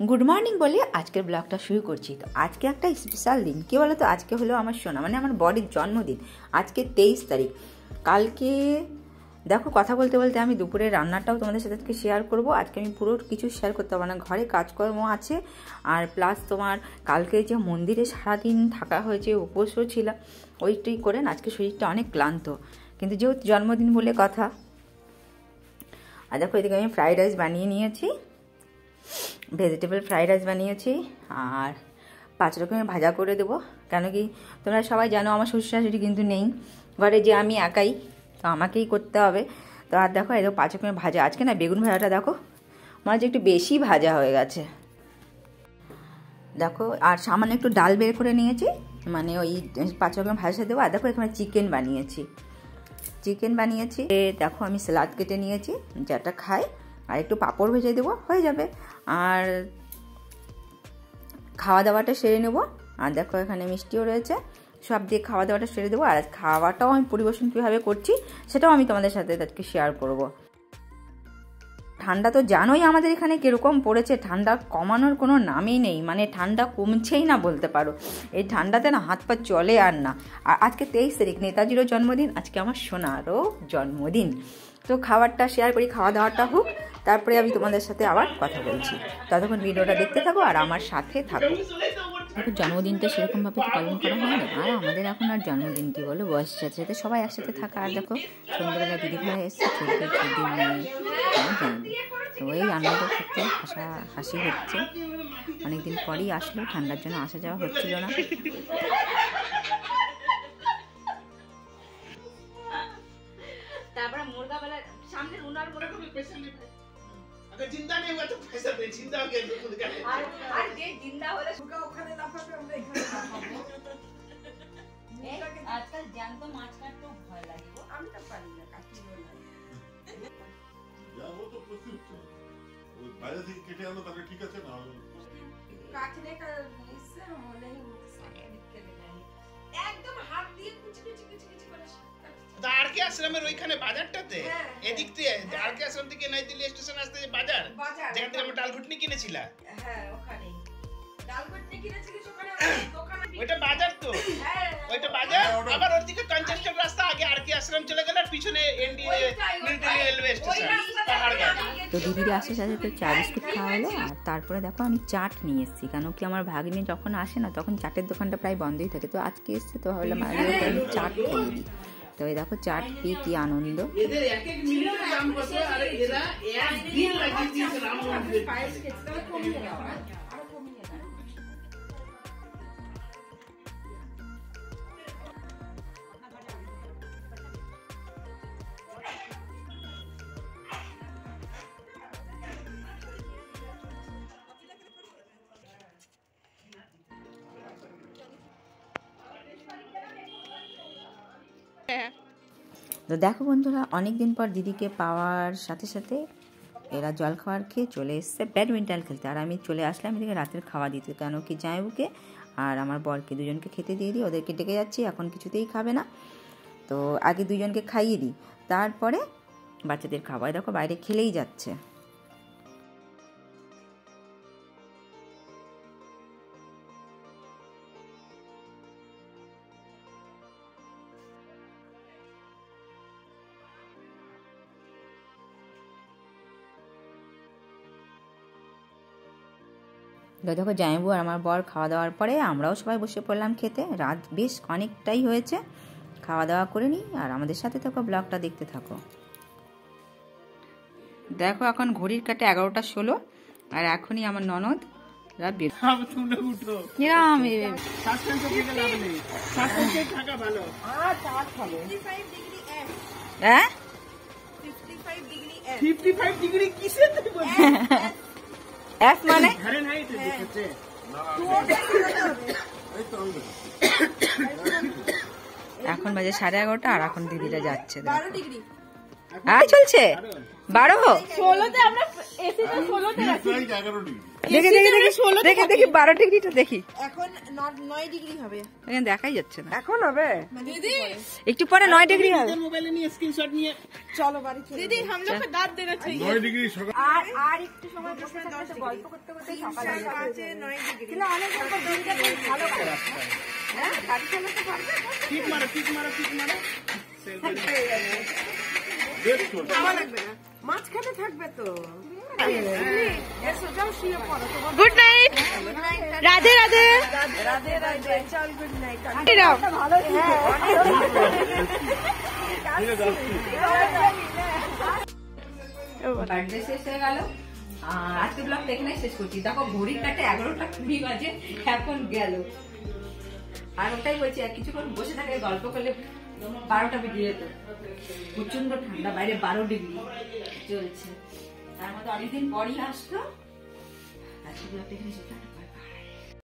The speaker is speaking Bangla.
গুড মর্নিং বলে আজকের ব্লগটা শুরু করছি। তো আজকে একটা স্পেশাল দিন, কি বলো তো, আজকে হলো আমার সোনা মানে আমার বডির জন্মদিন। আজকে 23 তারিখ। কালকে দেখো কথা বলতে বলতে আমি দুপুরের রান্নাটাও তোমাদের সাথে আজকে শেয়ার করব। আজকে আমি পুরো কিছু শেয়ার করতে পারবো না, ঘরে কাজকর্ম আছে। আর প্লাস তোমার কালকে যে মন্দিরে সারাদিন থাকা হয়েছে, উপোসও ছিলাম, ওইটাই করে না আজকে শরীরটা অনেক ক্লান্ত। কিন্তু যেহেতু জন্মদিন বলে কথা। আর দেখো এদিকে আমি ফ্রাইড রাইস বানিয়ে নিয়েছি, ভেজিটেবল ফ্রাইড রাইস বানিয়েছি। আর 5 রকমের ভাজা করে দেবো, কেন কি তোমরা সবাই জানো আমার শ্বশুর শাশুড়ি কিন্তু নেই ঘরে, যে আমি একাই, তো আমাকেই করতে হবে। তো আর দেখো এরকম 5 রকমের ভাজা। আজকে না বেগুন ভাজাটা দেখো মনে হচ্ছে একটু বেশি ভাজা হয়ে গেছে দেখো। আর সামান্য একটু ডাল বের করে নিয়েছি, মানে ওই 5 রকমের ভাজা দেবো। আর দেখো এখানে চিকেন বানিয়েছি দেখো আমি স্যালাড কেটে নিয়েছি, যেটা খাই। আর একটু পাঁপড় ভেজে দেবো, হয়ে যাবে। আর খাওয়া দাওয়াটা সেরে নেবো। আর দেখো এখানে মিষ্টিও রয়েছে, সব দিয়ে খাওয়া দাওয়াটা সেরে দেবো। আর খাওয়াটাও আমি পরিবেশন কীভাবে করছি সেটাও আমি তোমাদের সাথে আজকে শেয়ার করব। ঠান্ডা তো জানোই আমাদের এখানে কীরকম পড়েছে, ঠান্ডা কমানোর কোনো নামই নেই, মানে ঠান্ডা কমছেই না বলতে পারো। এই ঠান্ডাতে না হাত পা চলে আর না। আর আজকে 23 তারিখ, নেতাজিরও জন্মদিন, আজকে আমার সোনারও জন্মদিন। তো খাবারটা শেয়ার করি, খাওয়া দাওয়াটা হোক, তারপরে আমি তোমাদের সাথে আবার কথা বলছি। ততক্ষণ ভিডিওটা দেখতে থাকো আর আমার সাথে থাকো। এখন জন্মদিনটা সেরকমভাবে তো পালন করা হয় না, আর আমাদের এখন আর জন্মদিন কি বলো, বয়সের সাথে সাথে সবাই একসাথে থাকা। আর দেখো সন্ধ্যাবেলা দিদিভাই এসছে, ছুটি নিয়ে জানি। তো এই আনন্দ করতে হাসি হচ্ছে, অনেকদিন পরই আসলো, ঠান্ডার জন্য আসা যাওয়া হচ্ছিল না। তারপরে মুরগাবেলার সামনে উনার মোড়ে কোনো পেশেন্ট নেই। अगर जिंदा नहीं हुआ तो पैसा दे, जिंदा हो गया तो खुद का আর যে জিন্দা হলে মুরগা ওখানে লাফাবে, আমরা এখানে লাফাবো। আজকাল জ্যান্ত মাছ কাটতে ভয় লাগে, আমি তো পারি না, কাটতে ভয় লাগে। যা ও তো প্রস্তুত তো, ওই বাইরে থেকে কেটে আনো তাহলে ঠিক আছে না, কাটনে का इससे होने ही सारे दिक्कत है, একদম হাত দিয়ে কুচি করে আরকে আশ্রমের ওইখানে বাজারটাতে এদিক থেকে আরকে আশ্রম থেকে নয়দিল্লি স্টেশন আসতে যে বাজার, যেখান থেকে আমরা ডাল ঘুটনি কিনেছিলাম, হ্যাঁ ওখানেই ডাল ঘুটনি কিনেছিলি, ওখানে দোকানে, ওইটা বাজার তো, ওইটা বাজার। আবার ওইদিকে কনজেস্টেড রাস্তা, আগে আরকে আশ্রম চলে গেল, আর পিছনে এনডিএ নিউদিল্লি রেলওয়ে স্টেশন পাহাড়ঘাট। তো দিদির আসে সাথে তো চা বিস্কুট খাওয়া হলো। আর তারপরে দেখো আমি চাট নিয়ে এসেছি, কেন কি আমার ভাগ্নি যখন আসে না তখন চাটের দোকানটা প্রায় বন্ধই থাকে। তো আজকে এসছে, তো ভাবলাম আমি চাট খেয়ে দিই। তো এই দেখো চাট পেয়ে কি আনন্দ। তো দেখো বন্ধুরা, অনেকদিন পর দিদিকে পাওয়ার সাথে সাথে এরা জল খাওয়ার খেয়ে চলে এসছে ব্যাডমিন্টন খেলতে। আর আমি চলে আসলাম এদিকে রাতের খাওয়া দিতে, কেন কি জামাইবুকে আর আমার বরকে দুজনকে খেতে দিয়ে দিই। ওদেরকে ডেকে যাচ্ছি, এখন কিছুতেই খাবে না, তো আগে দুজনকে খাইয়ে দিই, তারপরে বাচ্চাদের খাওয়াই। দেখো বাইরে খেলেই যাচ্ছে। দেখো জামাইবু আর আমার বর খাওয়া দাওয়ার পরে আমরাও সবাই বসে পড়লাম খেতে। রাত বেশ অনেকটাই হয়েছে, খাওয়া দাওয়া করে নিই আর আমাদের সাথে থাকো, ব্লগটা দেখতে থাকো। দেখো এখন ঘড়ির কাটে 11টা 16, আর এখনই আমার ননদ মানে এখন বাজে 11:30, আর এখন দিদিরা যাচ্ছে। আর চলছে 12 16তে আমরা এসিতে 16তে আছি। 11 ডিগ্রি। দেখি দেখি দেখি দেখি 12 ডিগ্রিটা দেখি। এখন 9 ডিগ্রি হবে। এখানে দেখাই যাচ্ছে না। এখন হবে दीदी একটু পরে 9 ডিগ্রি হবে। মোবাইলে নিয়ে স্ক্রিনশট নিয়ে চলো বাড়ি চলো। दीदी हम लोग को दांत देना चाहिए। 9 ডিগ্রি সকাল। আর একটু সময় বসে থাকতে গল্প করতে করতে সকাল হয়ে যাবে। 9 ডিগ্রি। তাহলে অনেক বড় দিনটা বেশ ভালো কাটছে। হ্যাঁ গাড়ি চালাতে পারবে? ঠিক মারো ঠিক মারো ঠিক মারো। বেশ চল। খাওয়া লাগবে না মাঝখানে থাকবে তো। এসো যাও শুয়ে পড়ো তোমার। Good night. राधे राधे। রাধে রাধে চল গুড নাইট। ভালো বার্থডে শেষ হয়ে গেল। আজকে ব্লগটা এখানে শেষ করছি। দেখো ঘড়ির কাটে 11টা 20 বাজে এখন গেল। আর ওটাই বলছি আর কিছুক্ষণ বসে থাকে গল্প করলে 12টা বেজে যেত। প্রচন্ড ঠান্ডা, বাইরে 12 ডিগ্রি চলছে। তার মধ্যে অনেকদিন পরই আসলো। আজকে ব্লগটা এখানে শেষ।